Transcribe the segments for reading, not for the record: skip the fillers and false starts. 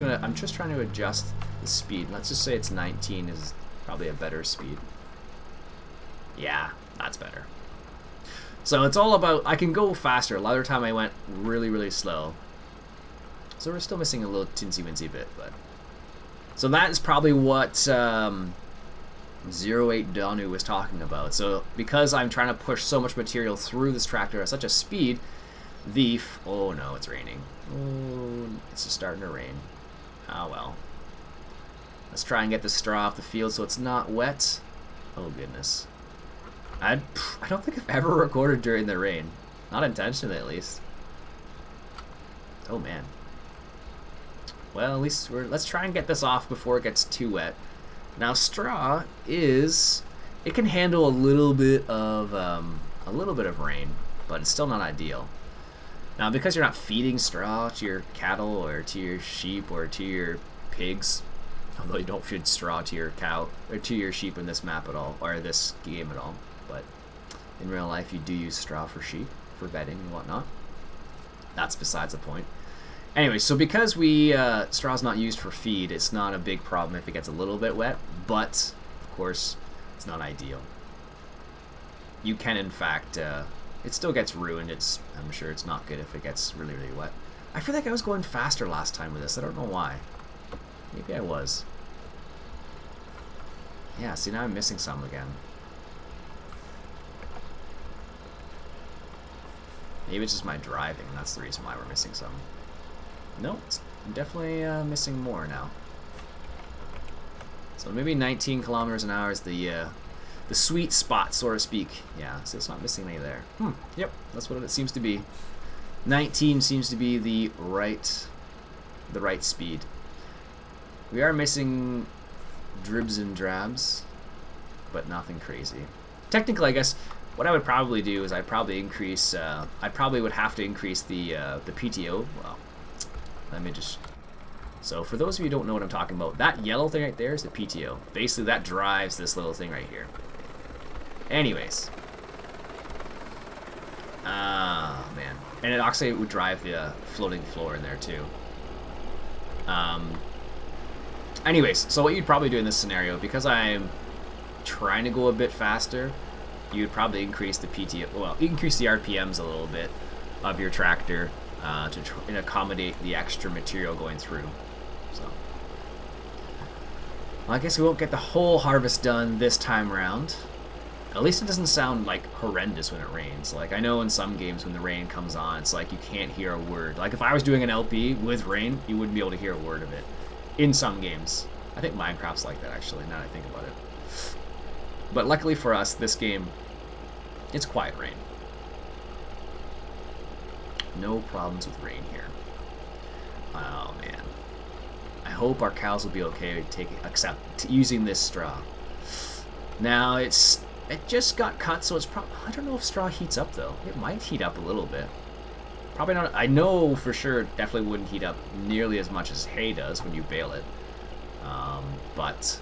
I'm just trying to adjust the speed. Let's just say it's 19 is probably a better speed. Yeah, that's better. So it's all about, I can go faster. A lot of the time I went really, really slow. So we're still missing a little tinsy-wincy bit, but... So that is probably what 08 Danu was talking about. So because I'm trying to push so much material through this tractor at such a speed, oh no, it's raining. Oh, it's just starting to rain. Oh well. Let's try and get the straw off the field so it's not wet. Oh goodness. I don't think I've ever recorded during the rain. Not intentionally, at least. Oh man. Well, at least let's try and get this off before it gets too wet. Now, straw it can handle a little bit of rain, but it's still not ideal. Now, because you're not feeding straw to your cattle or to your sheep or to your pigs, although you don't feed straw to your cow or to your sheep in this map at all, or this game at all, but in real life you do use straw for sheep, for bedding and whatnot. That's besides the point. Anyway, so because straw's not used for feed, it's not a big problem if it gets a little bit wet, but of course it's not ideal. You can, in fact, it still gets ruined. I'm sure it's not good if it gets really, really wet. I feel like I was going faster last time with this. I don't know why. Maybe I was. Yeah, see, now I'm missing some again. Maybe it's just my driving. That's the reason why we're missing some. No, I'm definitely missing more now. So maybe 19 kilometers an hour is the sweet spot, so to speak. Yeah, so it's not missing any there. Yep, that's what it seems to be. 19 seems to be the right speed. We are missing dribs and drabs, but nothing crazy. Technically, I guess what I would probably do is I'd probably increase. I probably would have to increase the PTO. Well, let me just. So for those of you who don't know what I'm talking about, that yellow thing right there is the PTO. Basically, that drives this little thing right here. Anyways. Ah, man. And it actually would drive the floating floor in there too. Anyways, so what you'd probably do in this scenario, because I'm trying to go a bit faster, you'd probably increase the PTO, well, increase the RPMs a little bit of your tractor to try and accommodate the extra material going through. So, well, I guess we won't get the whole harvest done this time around. At least it doesn't sound like horrendous when it rains. Like, I know in some games when the rain comes on, it's like you can't hear a word. Like if I was doing an LP with rain, you wouldn't be able to hear a word of it. In some games. I think Minecraft's like that, actually, now that I think about it. But luckily for us, this game, it's quiet rain. No problems with rain here. Oh, man. I hope our cows will be okay using this straw. Now, it just got cut, so it's probably... I don't know if straw heats up, though. It might heat up a little bit. Probably not. I know for sure it definitely wouldn't heat up nearly as much as hay does when you bale it. But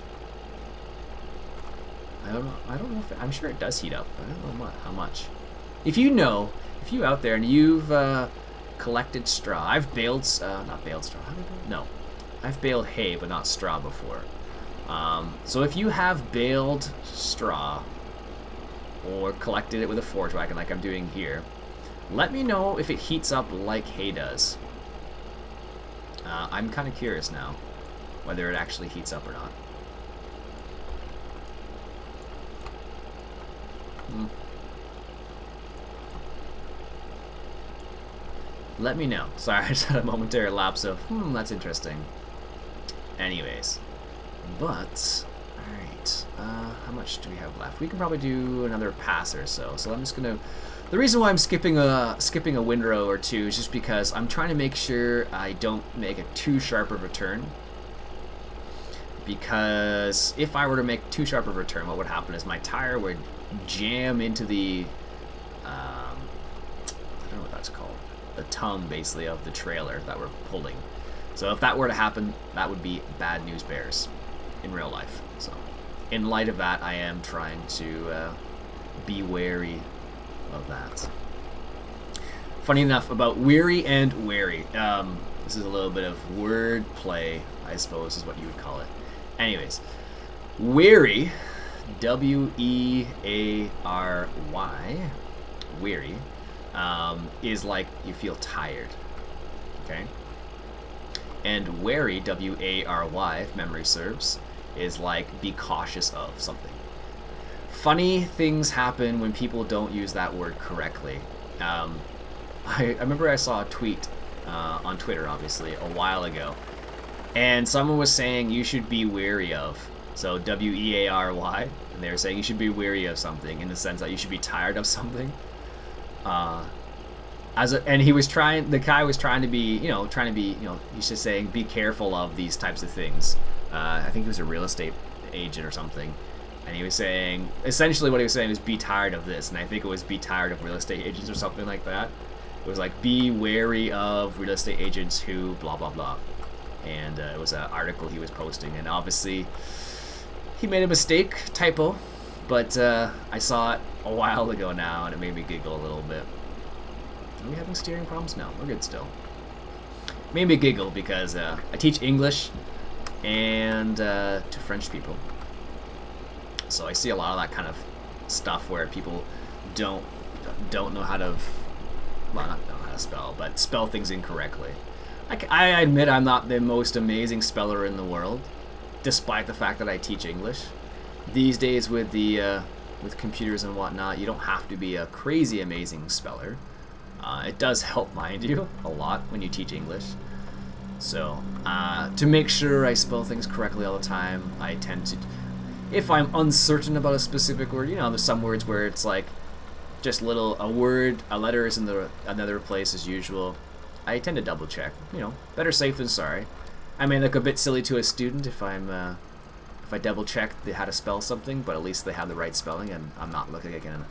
I don't know if I'm sure it does heat up. I don't know how much. If you out there and you've collected straw, I've baled not baled straw. How do I do it? No, I've baled hay but not straw before. So if you have baled straw or collected it with a forge wagon like I'm doing here, let me know if it heats up like hay does. I'm kind of curious now whether it actually heats up or not. Let me know. Sorry, I just had a momentary lapse of, that's interesting. Anyways. But, alright. How much do we have left? We can probably do another pass or so. So I'm just going to... The reason why I'm skipping a windrow or two is just because I'm trying to make sure I don't make a too sharp of a turn. Because if I were to make too sharp of a turn, what would happen is my tire would jam into the, I don't know what that's called, the tongue basically of the trailer that we're pulling. So if that were to happen, that would be bad news bears in real life. So in light of that, I am trying to be wary of that. Funny enough, about weary and wary. This is a little bit of word play, I suppose, is what you would call it. Anyways, weary, W-E-A-R-Y, weary, is like you feel tired, okay? And wary, W-A-R-Y, if memory serves, is like be cautious of something. Funny things happen when people don't use that word correctly. I remember I saw a tweet on Twitter, obviously, a while ago, and someone was saying you should be wary of, so W-E-A-R-Y, and they were saying you should be wary of something in the sense that you should be tired of something. And he was trying, the guy was trying to be, he's just saying be careful of these types of things. I think he was a real estate agent or something. And he was saying, essentially what he was saying was be tired of this. And I think it was be tired of real estate agents or something like that. It was like, be wary of real estate agents who blah, blah, blah. And it was an article he was posting. And obviously, he made a mistake, typo. But I saw it a while ago now, and it made me giggle a little bit. Are we having steering problems? No, we're good still. Made me giggle because I teach English and to French people. So I see a lot of that kind of stuff where people don't know how to, well, not know how to spell, but spell things incorrectly. I admit I'm not the most amazing speller in the world, despite the fact that I teach English. These days with the with computers and whatnot, you don't have to be a crazy amazing speller. It does help, mind you, a lot when you teach English. So to make sure I spell things correctly all the time, I tend to, if I'm uncertain about a specific word, there's some words where it's like just a letter is in another place as usual. I tend to double check. Better safe than sorry. I may look a bit silly to a student if I double check how to spell something, but at least they have the right spelling, and I'm not looking again.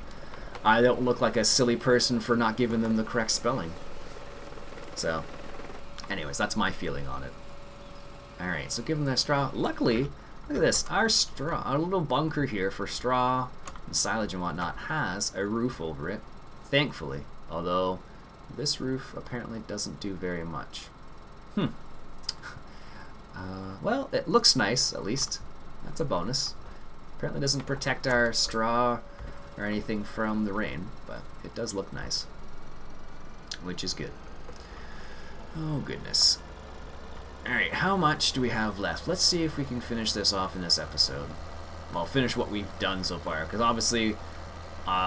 I don't look like a silly person for not giving them the correct spelling. So, anyways, that's my feeling on it. All right, so give them that straw. Luckily, look at this. Our little bunker here for straw and silage and whatnot has a roof over it, thankfully. Although this roof apparently doesn't do very much. Well, it looks nice, at least. That's a bonus. Apparently doesn't protect our straw or anything from the rain, but it does look nice, which is good. Oh, goodness. Alright, how much do we have left? Let's see if we can finish this off in this episode. Well, finish what we've done so far, because obviously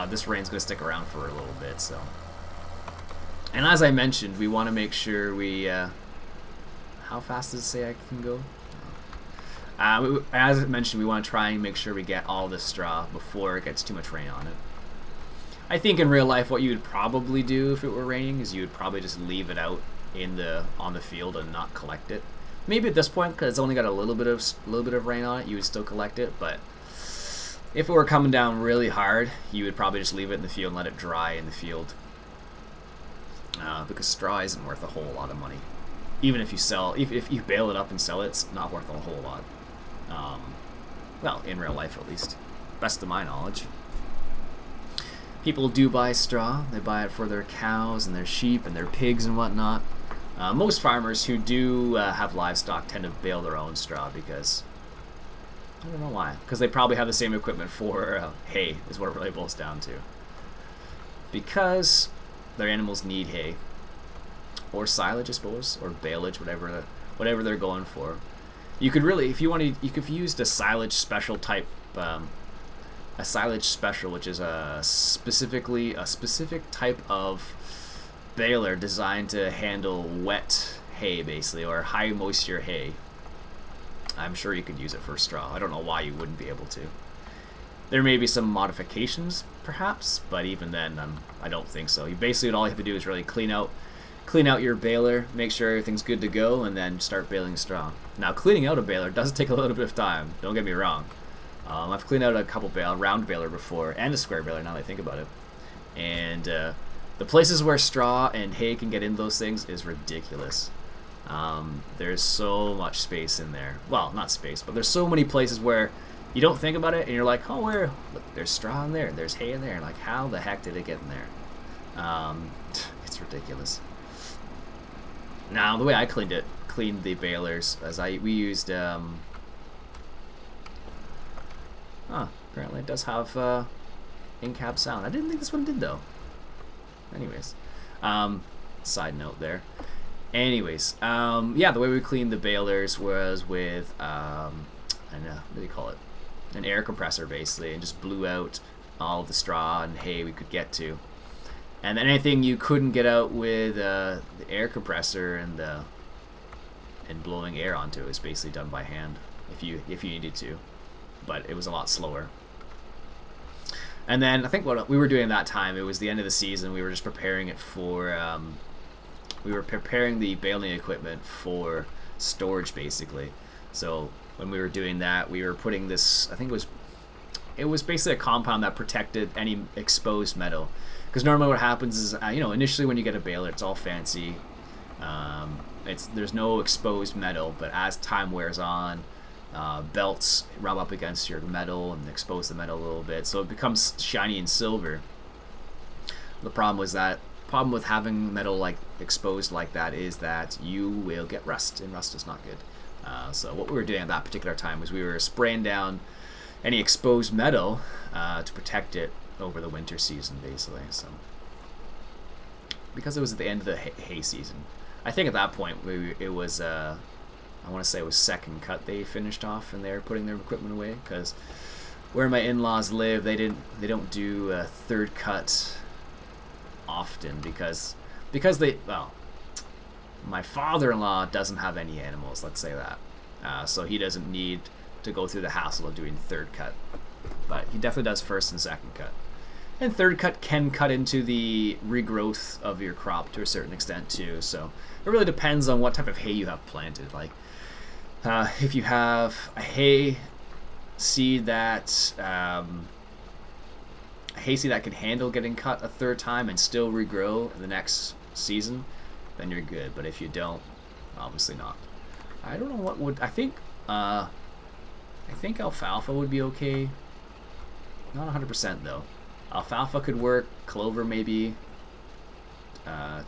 this rain's going to stick around for a little bit, so. And as I mentioned, we want to make sure we... how fast does it say I can go? As I mentioned, we want to try and make sure we get all this straw before it gets too much rain on it. I think in real life what you would probably do if it were raining is you would probably just leave it out on the field and not collect it. Maybe at this point, because it's only got a little bit of rain on it, you would still collect it. But if it were coming down really hard, you would probably just leave it in the field and let it dry in the field. Because straw isn't worth a whole lot of money. Even if you bale it up and sell it, it's not worth a whole lot. Well, in real life at least, best of my knowledge. People do buy straw. They buy it for their cows and their sheep and their pigs and whatnot. Most farmers who do have livestock tend to bale their own straw because, I don't know why, because they probably have the same equipment for hay is what it really boils down to. Because their animals need hay. Or silage, I suppose, or baleage, whatever they're going for. You could really, if you wanted, you could use a silage special type, a silage special, which is a specific type of baler designed to handle wet hay, basically, or high moisture hay. I'm sure you could use it for straw. I don't know why you wouldn't be able to. There may be some modifications, perhaps, but even then, I don't think so. Basically, all you have to do is really clean out your baler, make sure everything's good to go, and then start baling straw. Now, cleaning out a baler does take a little bit of time, don't get me wrong. I've cleaned out a couple round baler before, and a square baler now that I think about it. And the places where straw and hay can get in those things is ridiculous. There's so much space in there. Well, not space, but there's so many places where you don't think about it, and you're like, oh, look, there's straw in there, there's hay in there, and like, how the heck did it get in there? It's ridiculous. Now, the way I cleaned the balers, we used, apparently it does have in-cab sound. I didn't think this one did, though. Anyways, side note there. Anyways, yeah, the way we cleaned the balers was with, I don't know, what do you call it? An air compressor, basically, and just blew out all the straw and hay we could get to. And then anything you couldn't get out with the air compressor and blowing air onto it was basically done by hand if you needed to, but it was a lot slower. And then I think what we were doing at that time, it was the end of the season. We were just preparing it for we were preparing the baling equipment for storage, basically. So when we were doing that, we were putting this, I think it was basically a compound that protected any exposed metal. Because normally what happens is, you know, initially when you get a baler, it's all fancy. There's no exposed metal, but as time wears on, belts rub up against your metal and expose the metal a little bit, so it becomes shiny and silver. The problem with having metal like exposed like that is that you will get rust, and rust is not good. So what we were doing at that particular time was we were spraying down any exposed metal to protect it over the winter season, basically. So because it was at the end of the hay season, I think at that point it was I want to say it was second cut they finished off, and they're putting their equipment away, because where my in-laws live, they don't do a third cut often because my father-in-law doesn't have any animals, let's say that, so he doesn't need to go through the hassle of doing third cut, but he definitely does first and second cut. And third cut can cut into the regrowth of your crop to a certain extent too, so it really depends on what type of hay you have planted. Like if you have a hay seed that can handle getting cut a third time and still regrow in the next season, then you're good. But if you don't, obviously not. I don't know what would, I think alfalfa would be okay. Not 100% though. Alfalfa could work, clover maybe,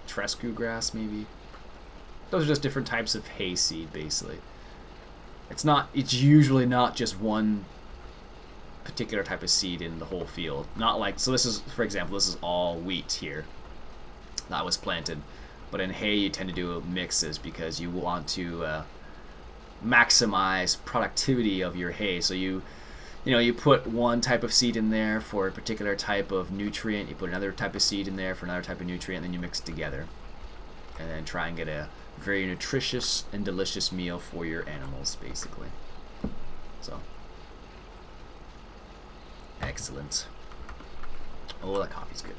tresque grass maybe. Those are just different types of hay seed, basically. It's usually not just one particular type of seed in the whole field. Not like, so this is, for example, this is all wheat here that was planted. But in hay you tend to do mixes because you want to maximize productivity of your hay. So you put one type of seed in there for a particular type of nutrient, you put another type of seed in there for another type of nutrient, and then you mix it together. And then try and get a very nutritious and delicious meal for your animals, basically. So, excellent. Oh, that coffee's good.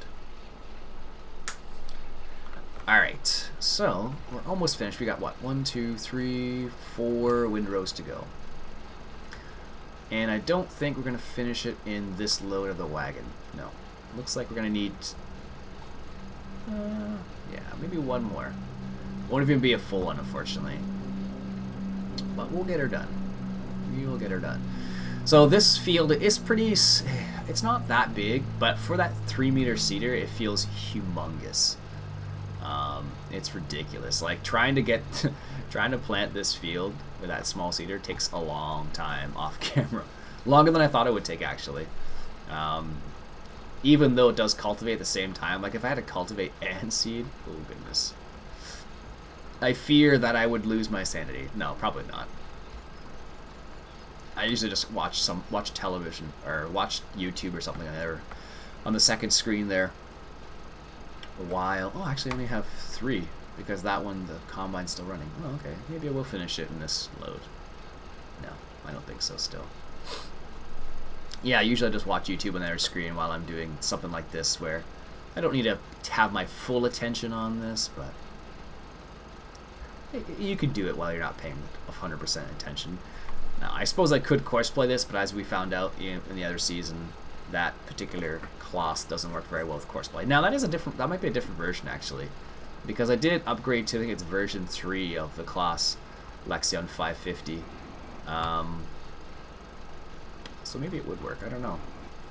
Alright, so we're almost finished. We got what? 1, 2, 3, 4 windrows to go. And I don't think we're going to finish it in this load of the wagon. No. Looks like we're going to need... yeah, maybe one more. Won't even be a full one, unfortunately. But we'll get her done. We will get her done. So this field is pretty... It's not that big, but for that 3-meter seeder, it feels humongous. It's ridiculous. Like, trying to plant this field with that small seeder takes a long time off camera. Longer than I thought it would take, actually. Even though it does cultivate at the same time. Like, if I had to cultivate and seed, oh goodness. I fear that I would lose my sanity. No, probably not. I usually just watch television or watch YouTube or something there on the second screen there. While actually I only have 3 because that one, the combine's still running. Oh, okay, maybe I will finish it in this load. No, I don't think so still. Yeah, usually I just watch YouTube on the other screen while I'm doing something like this, where I don't need to have my full attention on this, but you could do it while you're not paying 100% attention. Now, I suppose I could courseplay this, but as we found out in the other season, that particular class doesn't work very well with courseplay. Now, that might be a different version, actually, because I did upgrade to, I think it's version 3 of the class Lexion 550. So maybe it would work, I don't know.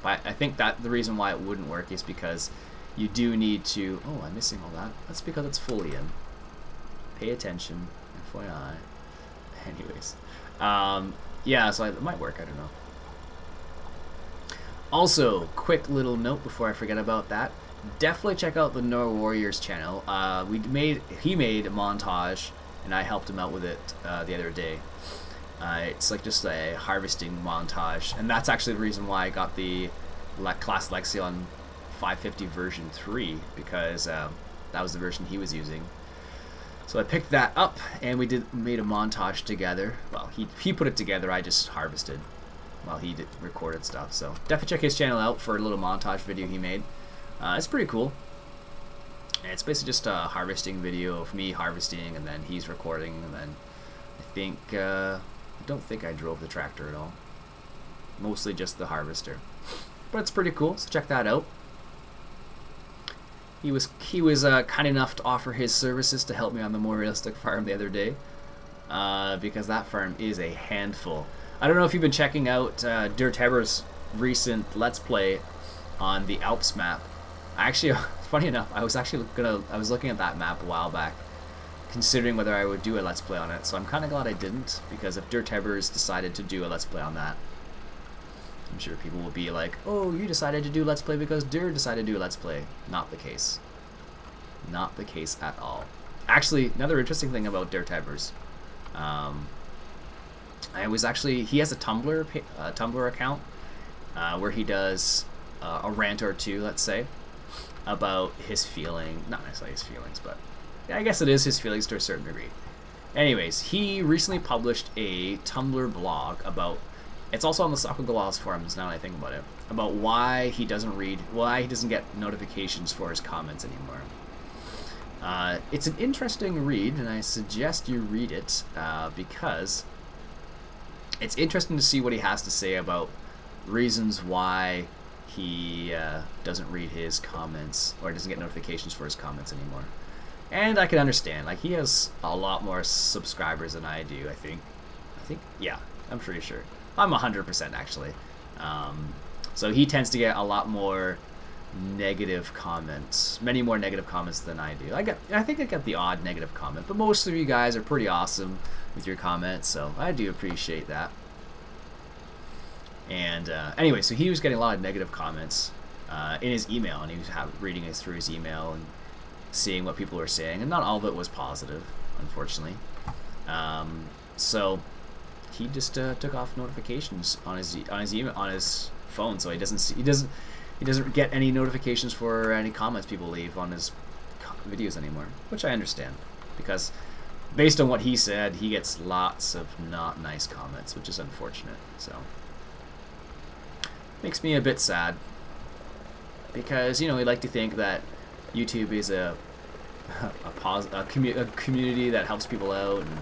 But I think that the reason why it wouldn't work is because you do need to... Oh, I'm missing all that. That's because it's fully in. Pay attention. FYI. Anyways. Yeah, so it might work. I don't know. Also, quick little note before I forget about that. Definitely check out the No Warriors channel. He made a montage, and I helped him out with it the other day. It's like just a harvesting montage, and that's actually the reason why I got the Class Lexion 550 version 3, because that was the version he was using. So I picked that up, and we made a montage together. Well, he put it together, I just harvested while he recorded stuff. So definitely check his channel out for a little montage video he made. It's pretty cool. And it's basically just a harvesting video of me harvesting, and then he's recording, and then I don't think I drove the tractor at all. Mostly just the harvester. But it's pretty cool, so check that out. He was kind enough to offer his services to help me on the more realistic farm the other day, because that farm is a handful. I don't know if you've been checking out Dirtheber's recent Let's Play on the Alps map. Actually, funny enough, I was looking at that map a while back, considering whether I would do a Let's Play on it. So I'm kind of glad I didn't, because if Dirtheber's decided to do a Let's Play on that, I'm sure people will be like, oh, you decided to do Let's Play because Dir decided to do a Let's Play. Not the case. Not the case at all. Actually, another interesting thing about Dirtheber's, he has a Tumblr account where he does a rant or two, let's say, about his feeling, not necessarily his feelings, but I guess it is his feelings to a certain degree. Anyways, he recently published a Tumblr blog about, it's also on the Soccer Galas forums now that I think about it, about why he doesn't get notifications for his comments anymore. It's an interesting read, and I suggest you read it, because it's interesting to see what he has to say about reasons why he doesn't read his comments, or doesn't get notifications for his comments anymore. And I can understand, like, he has a lot more subscribers than I do, I think, yeah, I'm pretty sure. I'm 100% actually. So he tends to get a lot more negative comments, many more negative comments than I do. I think I get the odd negative comment, but most of you guys are pretty awesome with your comments, so I do appreciate that. And anyway, so he was getting a lot of negative comments in his email, and he was reading it through his email and seeing what people were saying, and not all of it was positive, unfortunately. So he just took off notifications on his email, on his phone, so he doesn't get any notifications for any comments people leave on his videos anymore, which I understand, because based on what he said, he gets lots of not nice comments, which is unfortunate. So makes me a bit sad, because, you know, we like to think that YouTube is a community that helps people out and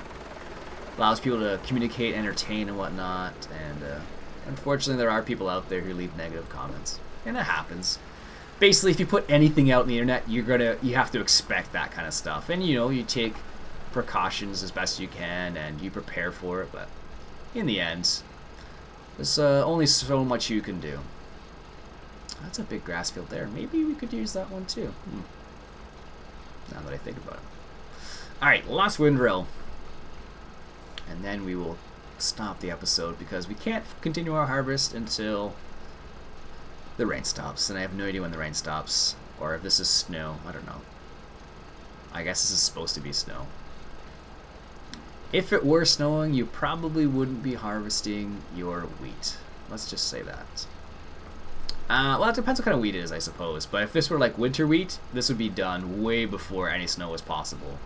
allows people to communicate, entertain, and whatnot. And unfortunately, there are people out there who leave negative comments, and it happens. Basically, if you put anything out on the internet, you have to expect that kind of stuff, and, you know, you take precautions as best you can and you prepare for it. But in the end, there's only so much you can do. That's a big grass field there. Maybe we could use that one too. Now that I think about it. Alright, last windrow. And then we will stop the episode, because we can't continue our harvest until the rain stops. And I have no idea when the rain stops, or if this is snow. I don't know. I guess this is supposed to be snow. If it were snowing, you probably wouldn't be harvesting your wheat. Let's just say that. Well, it depends what kind of wheat it is, I suppose. But if this were like winter wheat, this would be done way before any snow was possible.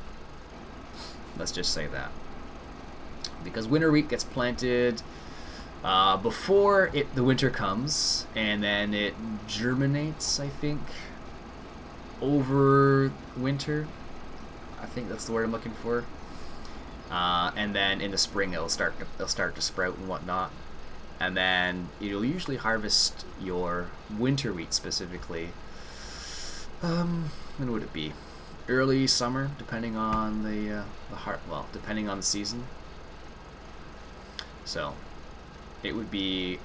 Let's just say that. Because winter wheat gets planted before the winter comes, and then it germinates, I think, over winter. I think that's the word I'm looking for. And then in the spring it'll start to sprout and whatnot. And then you'll usually harvest your winter wheat specifically. When would it be? Early summer, depending on depending on the season. So it would be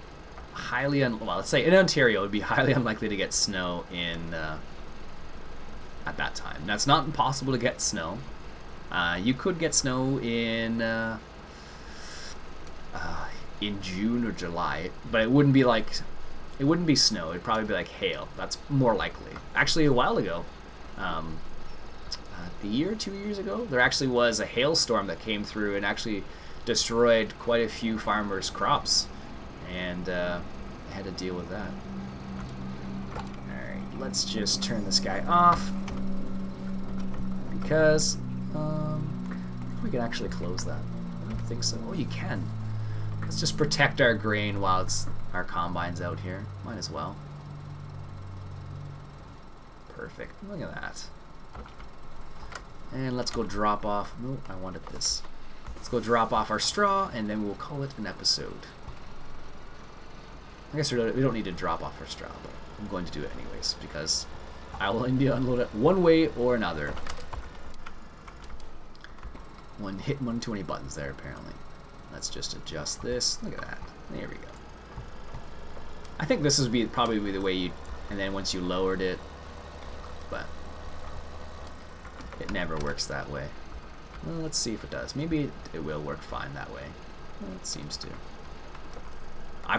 highly let's say in Ontario, it would be highly unlikely to get snow in at that time. Now, it's not impossible to get snow. You could get snow in June or July, but it wouldn't be snow. It'd probably be like hail. That's more likely. Actually, a while ago, a year, 2 years ago, there actually was a hailstorm that came through and actually destroyed quite a few farmers' crops, and they had to deal with that. Alright, let's just turn this guy off, because we can actually close that. I don't think so. Oh, you can. Let's just protect our grain while our combine's out here. Might as well. Perfect. Look at that. And let's go drop off. Nope, I wanted this. Let's go drop off our straw, and then we'll call it an episode. I guess we don't need to drop off our straw, but I'm going to do it anyways, because I will need to unload it one way or another. Hit one too many buttons there, apparently. Let's just adjust this. Look at that. There we go. I think this would probably be the way you, and then once you lowered it, but it never works that way. Well, let's see if it does. Maybe it will work fine that way. Well, it seems to. I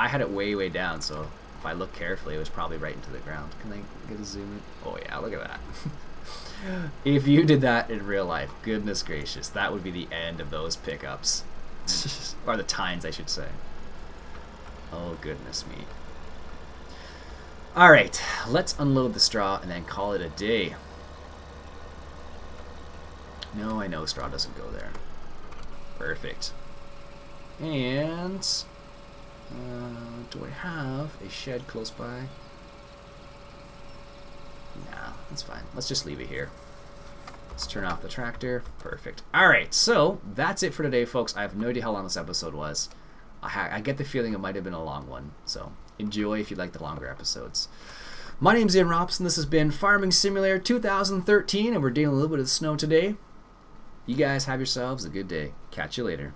had it way down, so if I look carefully, it was probably right into the ground. Can I get a zoom in? Oh yeah, look at that. If you did that in real life, goodness gracious, that would be the end of those pickups. Or the tines, I should say. Oh, goodness me. Alright, let's unload the straw and then call it a day. No, I know straw doesn't go there. Perfect. And do I have a shed close by? Nah, that's fine. Let's just leave it here. Let's turn off the tractor. Perfect. Alright, so that's it for today, folks. I have no idea how long this episode was. I get the feeling it might have been a long one, so enjoy if you like the longer episodes. My name's Ian Robson. This has been Farming Simulator 2013, and we're dealing a little bit of snow today. You guys have yourselves a good day. Catch you later.